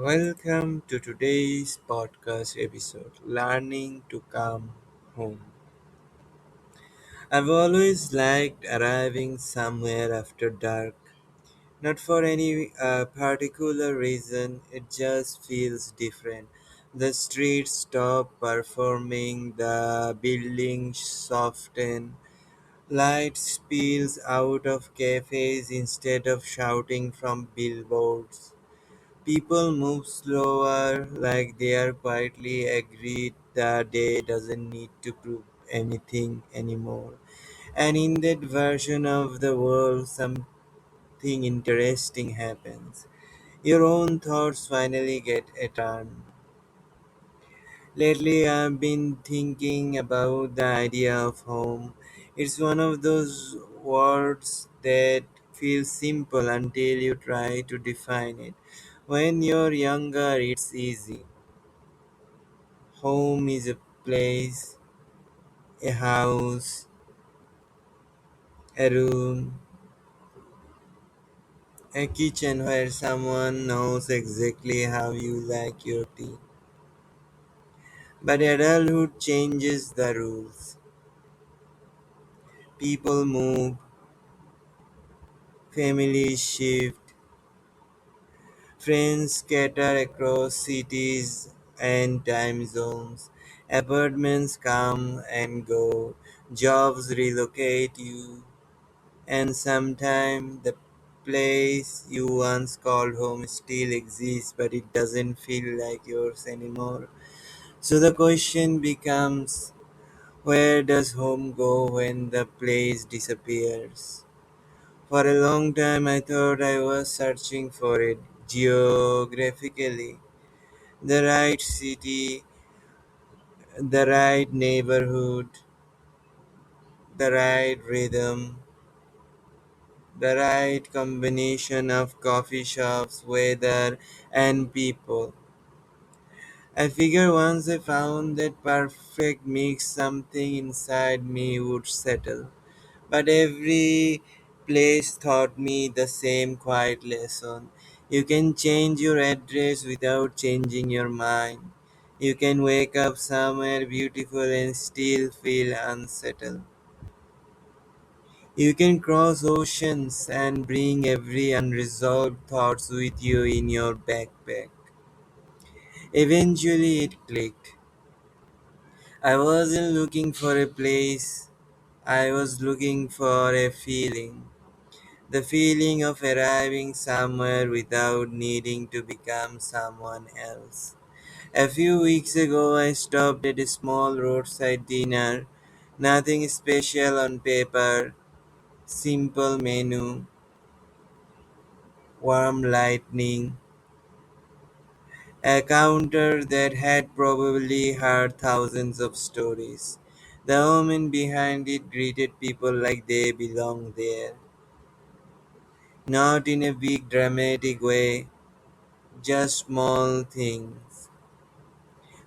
Welcome to today's podcast episode Learning to Come Home. I've always liked arriving somewhere after dark, not for any particular reason, it just feels different. The streets stop performing, the buildings soften, light spills out of cafes instead of shouting from billboards. People move slower, like they are quietly agreed the day doesn't need to prove anything anymore. And in that version of the world, something interesting happens. Your own thoughts finally get a turn. Lately, I've been thinking about the idea of home. It's one of those words that feels simple until you try to define it. When you're younger, it's easy. Home is a place, a house, a room, a kitchen where someone knows exactly how you like your tea. But adulthood changes the rules. People move, families shift, friends scatter across cities and time zones. Apartments come and go, jobs relocate you, and sometimes the place you once called home still exists, but it doesn't feel like yours anymore. So the question becomes, where does home go when the place disappears? For a long time, I thought I was searching for it geographically. The right city, the right neighborhood, the right rhythm, the right combination of coffee shops, weather, and people. I figured once I found that perfect mix, something inside me would settle. But every place taught me the same quiet lesson. You can change your address without changing your mind. You can wake up somewhere beautiful and still feel unsettled. You can cross oceans and bring every unresolved thoughts with you in your backpack. Eventually it clicked. I wasn't looking for a place, I was looking for a feeling. The feeling of arriving somewhere without needing to become someone else. A few weeks ago, I stopped at a small roadside dinner. Nothing special on paper, simple menu, warm lighting, a counter that had probably heard thousands of stories. The woman behind it greeted people like they belonged there, not in a big dramatic way, just small things.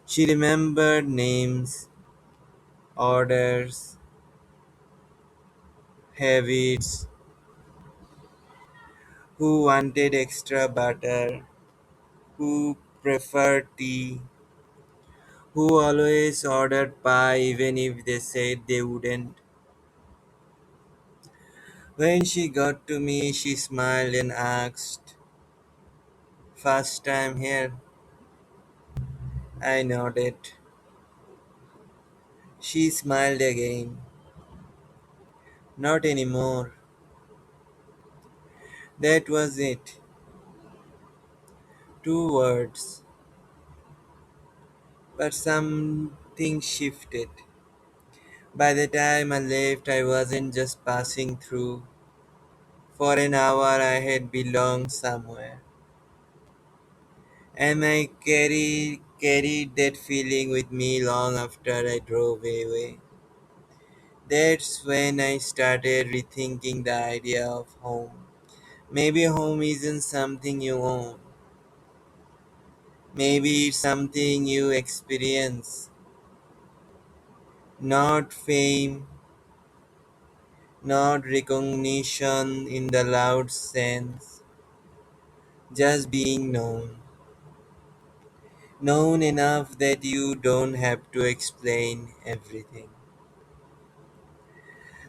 She remembered names, orders, habits, who wanted extra butter, who preferred tea, who always ordered pie even if they said they wouldn't. When she got to me, she smiled and asked, "First time here?" I nodded. She smiled again. "Not anymore." That was it. Two words. But something shifted. By the time I left, I wasn't just passing through. For an hour, I had belonged somewhere. And I carried that feeling with me long after I drove away. That's when I started rethinking the idea of home. Maybe home isn't something you own. Maybe it's something you experience. Not fame, not recognition in the loud sense, just being known. known enough that you don't have to explain everything,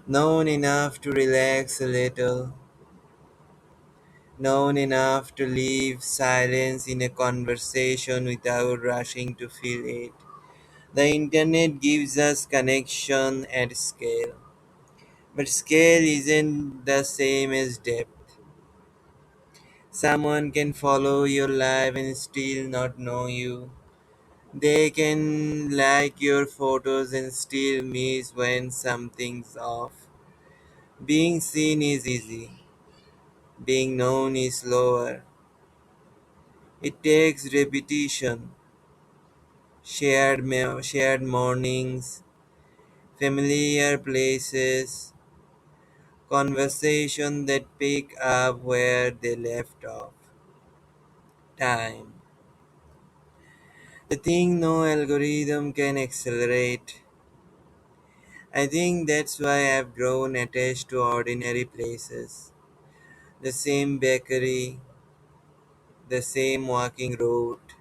known enough to relax a little, known enough to leave silence in a conversation without rushing to fill it. The internet gives us connection at scale, but scale isn't the same as depth. Someone can follow your life and still not know you. They can like your photos and still miss when something's off. Being seen is easy, being known is slower. It takes repetition, shared mornings, familiar places, conversation that pick up where they left off. Time. The thing no algorithm can accelerate. I think that's why I've grown attached to ordinary places. The same bakery, the same walking route,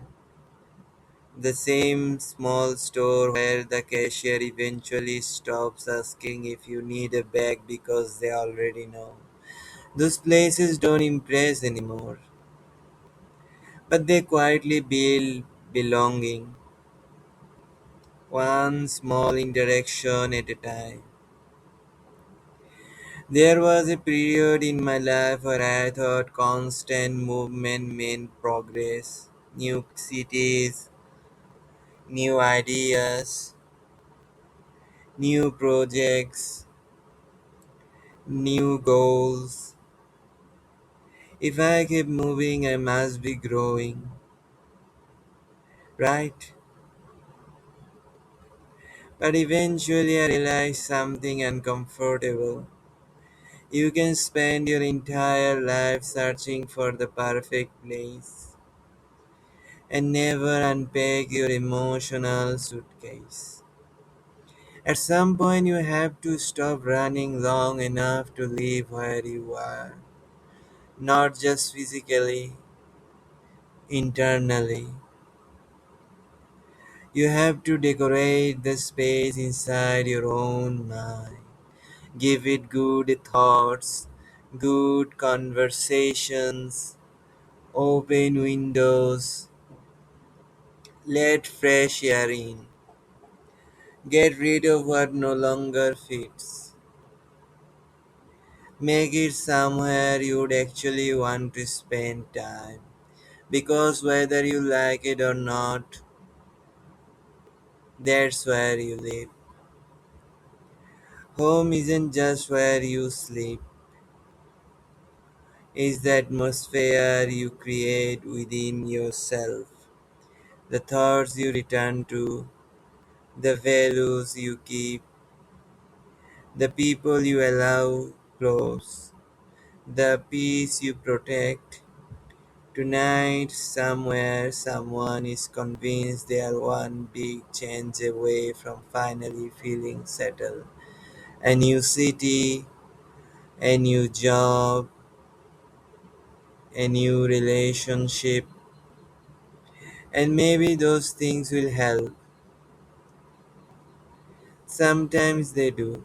the same small store where the cashier eventually stops asking if you need a bag because they already know. Those places don't impress anymore, but they quietly build belonging, one small interaction at a time. There was a period in my life where I thought constant movement meant progress, new cities, new ideas, new projects, new goals. If I keep moving, I must be growing, right? But eventually, I realized something uncomfortable. You can spend your entire life searching for the perfect place and never unpack your emotional suitcase. At some point, you have to stop running long enough to live where you are, not just physically, internally. You have to decorate the space inside your own mind. Give it good thoughts, good conversations, open windows, let fresh air in. Get rid of what no longer fits. Make it somewhere you'd actually want to spend time. Because whether you like it or not, that's where you live. Home isn't just where you sleep, it's the atmosphere you create within yourself. The thoughts you return to, the values you keep, the people you allow close, the peace you protect. Tonight, somewhere, someone is convinced they are one big change away from finally feeling settled. A new city, a new job, a new relationship, and maybe those things will help. Sometimes they do.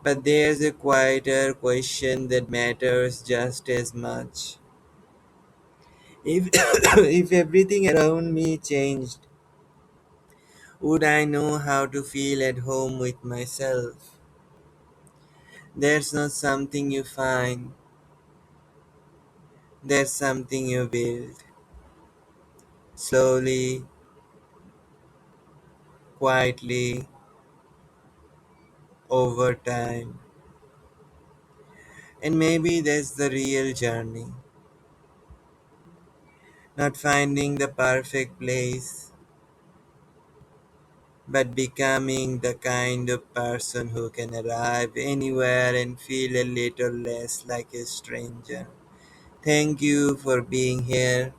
But there's a quieter question that matters just as much. If, if everything around me changed, would I know how to feel at home with myself? There's not something you find, there's something you build. Slowly, quietly, over time. And maybe that's the real journey. Not finding the perfect place, but becoming the kind of person who can arrive anywhere and feel a little less like a stranger. Thank you for being here.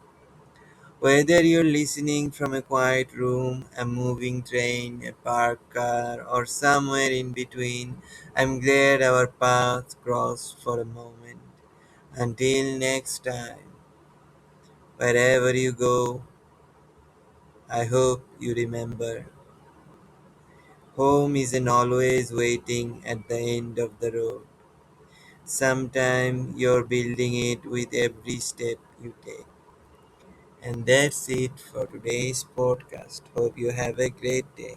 Whether you're listening from a quiet room, a moving train, a parked car, or somewhere in between, I'm glad our paths crossed for a moment. Until next time, wherever you go, I hope you remember. Home isn't always waiting at the end of the road. Sometimes you're building it with every step you take. And that's it for today's podcast. Hope you have a great day.